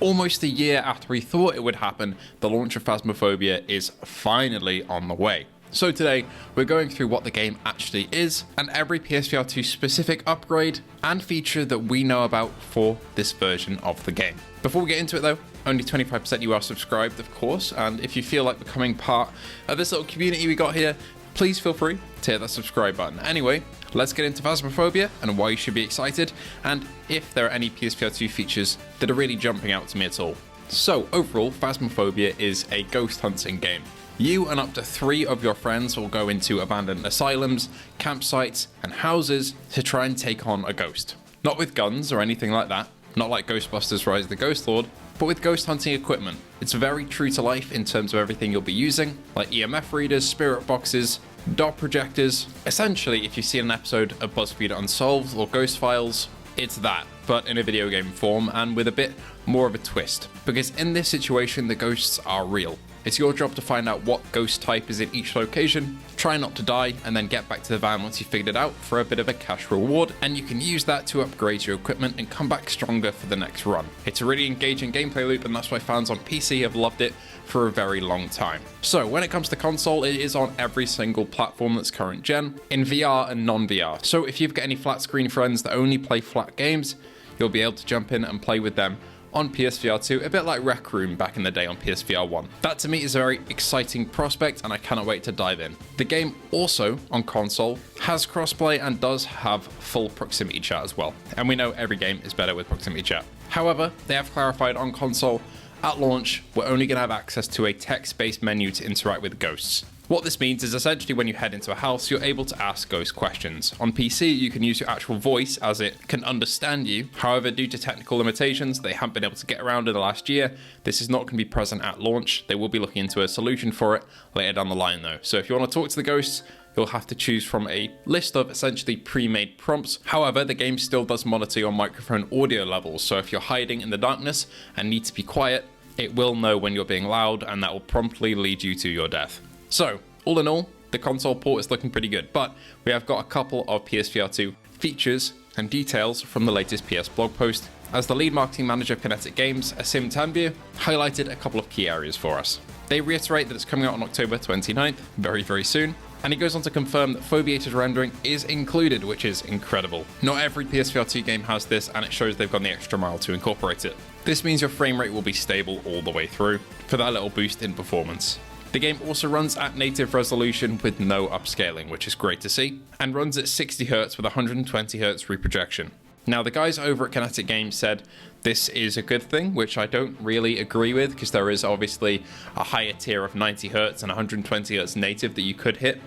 Almost a year after we thought it would happen, the launch of Phasmophobia is finally on the way. So today, we're going through what the game actually is, and every PSVR2 specific upgrade and feature that we know about for this version of the game. Before we get into it though, only 25% you are subscribed, of course, and if you feel like becoming part of this little community we got here, please feel free to hit that subscribe button. Anyway, let's get into Phasmophobia and why you should be excited, and if there are any PSVR2 features that are really jumping out to me at all. So overall, Phasmophobia is a ghost hunting game. You and up to 3 of your friends will go into abandoned asylums, campsites, and houses to try and take on a ghost. Not with guns or anything like that, not like Ghostbusters Rise of the Ghost Lord, but with ghost hunting equipment. It's very true to life in terms of everything you'll be using, like EMF readers, spirit boxes, dot projectors. Essentially, if you've seen an episode of BuzzFeed Unsolved or Ghost Files, it's that, but in a video game form and with a bit more of a twist. Because in this situation, the ghosts are real. It's your job to find out what ghost type is in each location, try not to die, and then get back to the van once you've figured it out for a bit of a cash reward, and you can use that to upgrade your equipment and come back stronger for the next run. It's a really engaging gameplay loop, and that's why fans on PC have loved it for a very long time. So when it comes to console, it is on every single platform that's current gen, in VR and non-VR. So if you've got any flat screen friends that only play flat games, you'll be able to jump in and play with them on PSVR2, a bit like Rec Room back in the day on PSVR1. That to me is a very exciting prospect, and I cannot wait to dive in. The game also, on console, has crossplay and does have full proximity chat as well. And we know every game is better with proximity chat. However, they have clarified on console, at launch, we're only going to have access to a text-based menu to interact with ghosts. What this means is essentially when you head into a house, you're able to ask ghost questions. On PC, you can use your actual voice as it can understand you. However, due to technical limitations, they haven't been able to get around in the last year. This is not going to be present at launch. They will be looking into a solution for it later down the line though. So if you want to talk to the ghosts, you'll have to choose from a list of essentially pre-made prompts. However, the game still does monitor your microphone audio levels. So if you're hiding in the darkness and need to be quiet, it will know when you're being loud, and that will promptly lead you to your death. So, all in all, the console port is looking pretty good, but we have got a couple of PSVR2 features and details from the latest PS blog post, as the lead marketing manager of Kinetic Games, Asim Tanbir, highlighted a couple of key areas for us. They reiterate that it's coming out on October 29th, very, very soon, and he goes on to confirm that foveated rendering is included, which is incredible. Not every PSVR2 game has this, and it shows they've gone the extra mile to incorporate it. This means your frame rate will be stable all the way through, for that little boost in performance. The game also runs at native resolution with no upscaling, which is great to see, and runs at 60Hz with 120Hz reprojection. Now, the guys over at Kinetic Games said this is a good thing, which I don't really agree with, because there is obviously a higher tier of 90Hz and 120Hz native that you could hit,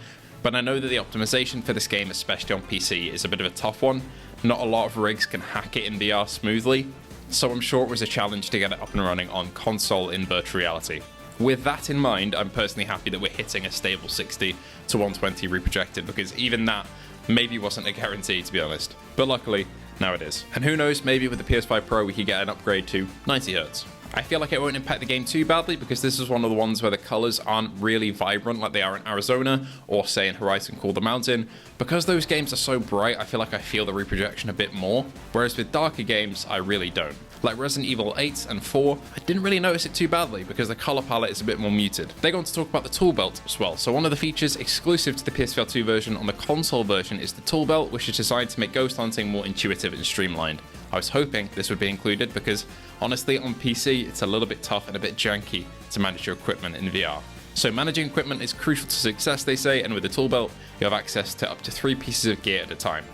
but I know that the optimization for this game, especially on PC, is a bit of a tough one. Not a lot of rigs can hack it in VR smoothly, so I'm sure it was a challenge to get it up and running on console in virtual reality. With that in mind, I'm personally happy that we're hitting a stable 60 to 120 reprojected, because even that maybe wasn't a guarantee, to be honest. But luckily, now it is. And who knows, maybe with the PS5 Pro we could get an upgrade to 90Hz. I feel like it won't impact the game too badly, because this is one of the ones where the colors aren't really vibrant like they are in Arizona, or say in Horizon Call the Mountain. Because those games are so bright, I feel like I feel the reprojection a bit more, whereas with darker games, I really don't. Like Resident Evil 8 and 4, I didn't really notice it too badly because the color palette is a bit more muted. They go on to talk about the tool belt as well. So one of the features exclusive to the PSVR2 version on the console version is the tool belt, which is designed to make ghost hunting more intuitive and streamlined. I was hoping this would be included because honestly on PC it's a little bit tough and a bit janky to manage your equipment in VR. So managing equipment is crucial to success, they say, and with the tool belt you have access to up to 3 pieces of gear at a time.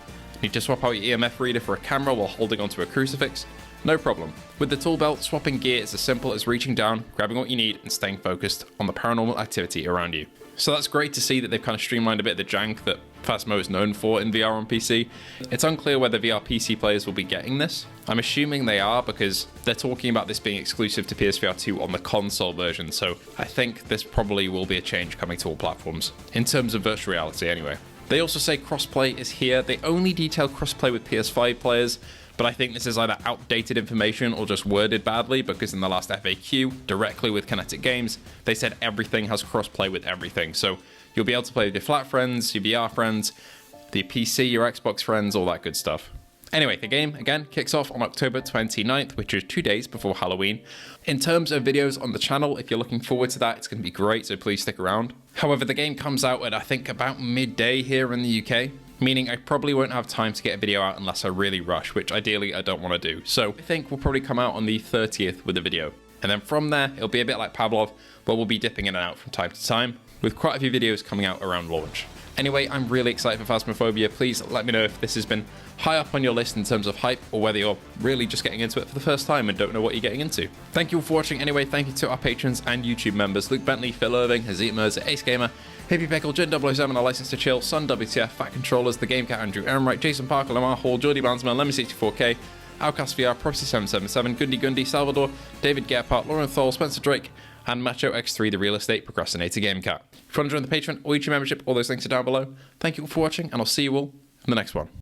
Need to swap out your EMF reader for a camera while holding onto a crucifix? No problem. With the tool belt, swapping gear is as simple as reaching down, grabbing what you need, and staying focused on the paranormal activity around you. So that's great to see that they've kind of streamlined a bit of the jank that Phasmo is known for in VR on PC. It's unclear whether VR PC players will be getting this. I'm assuming they are, because they're talking about this being exclusive to PSVR2 on the console version, so I think this probably will be a change coming to all platforms, in terms of virtual reality anyway. They also say crossplay is here. They only detail crossplay with PS5 players, but I think this is either outdated information or just worded badly, because in the last FAQ, directly with Kinetic Games, they said everything has crossplay with everything. So you'll be able to play with your flat friends, your VR friends, the PC, your Xbox friends, all that good stuff. Anyway, the game, again, kicks off on October 29th, which is 2 days before Halloween. In terms of videos on the channel, if you're looking forward to that, it's going to be great, so please stick around. However, the game comes out at, I think, about midday here in the UK, meaning I probably won't have time to get a video out unless I really rush, which ideally I don't want to do. So I think we'll probably come out on the 30th with a video. And then from there, it'll be a bit like Pavlov, but we'll be dipping in and out from time to time, with quite a few videos coming out around launch. Anyway, I'm really excited for Phasmophobia. Please let me know if this has been high up on your list in terms of hype, or whether you're really just getting into it for the first time and don't know what you're getting into. Thank you all for watching anyway. Thank you to our patrons and YouTube members: Luke Bentley, Phil Irving, Hazit Merza, Ace Gamer, Hippie Pickle, Jin007, A License to Chill, Sun WTF, Fat Controllers, The Game Cat, Andrew Ehrenreich, Jason Parker, Lamar Hall, Jordy Bansman, Lemmy64K, Outcast VR, Prophecy777, Gundy, Salvador, David Gephardt, Lauren Thole, Spencer Drake, and Macho X3, the Real Estate Procrastinator Game Cat. If you want to join the Patreon or YouTube membership, all those links are down below. Thank you all for watching, and I'll see you all in the next one.